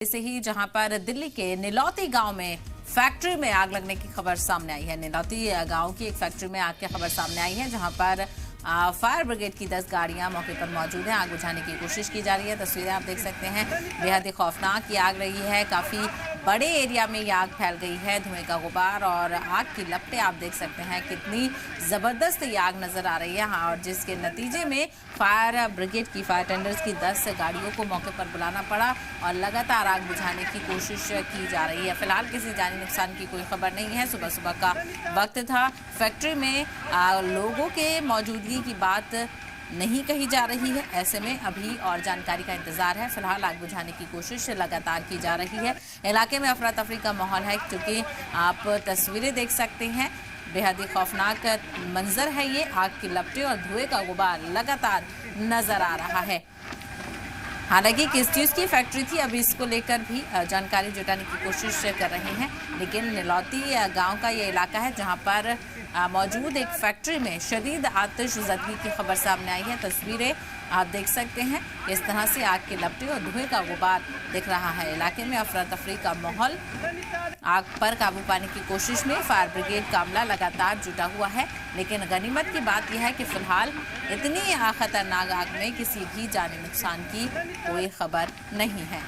से ही जहां पर दिल्ली के निलौती गांव में फैक्ट्री में आग लगने की खबर सामने आई है। निलौती गांव की एक फैक्ट्री में आग की खबर सामने आई है, जहां पर फायर ब्रिगेड की 10 गाड़ियां मौके पर मौजूद हैं। आग बुझाने की कोशिश की जा रही है। तस्वीरें आप देख सकते हैं, बेहद ही खौफनाक ये आग रही है। काफी बड़े एरिया में ये आग फैल गई है, धुएं का गुबार और आग की लपटें आप देख सकते हैं। कितनी जबरदस्त ये आग नजर आ रही है। हाँ, और जिसके नतीजे में फायर ब्रिगेड की, फायर टेंडर्स की 10 गाड़ियों को मौके पर बुलाना पड़ा और लगातार आग बुझाने की कोशिश की जा रही है। फिलहाल किसी जानी नुकसान की कोई खबर नहीं है। सुबह सुबह का वक्त था, फैक्ट्री में लोगों के मौजूदगी की बात नहीं कही जा रही है। ऐसे में अभी और जानकारी का इंतजार है। फिलहाल आग बुझाने की कोशिश लगातार की जा रही है। इलाके में अफरा तफरी का माहौल है, क्योंकि आप तस्वीरें देख सकते हैं। बेहद ही खौफनाक मंजर है ये। आग की लपटें और धुएं का गुबार लगातार नजर आ रहा है। हालांकि किस चीज़ की फैक्ट्री थी, अभी इसको लेकर भी जानकारी जुटाने की कोशिश कर रहे हैं। लेकिन निलौती गांव का ये इलाका है, जहां पर मौजूद एक फैक्ट्री में शदीद आतिशज़दगी की खबर सामने आई है। तस्वीरें आप देख सकते हैं, इस तरह से आग की लपटें और धुएं का गुबार दिख रहा है। इलाके में अफरा तफरी का माहौल। आग पर काबू पाने की कोशिश में फायर ब्रिगेड का अमला लगातार जुटा हुआ है। लेकिन गनीमत की बात यह है कि फिलहाल इतनी खतरनाक आग में किसी भी जानी नुकसान की कोई खबर नहीं है।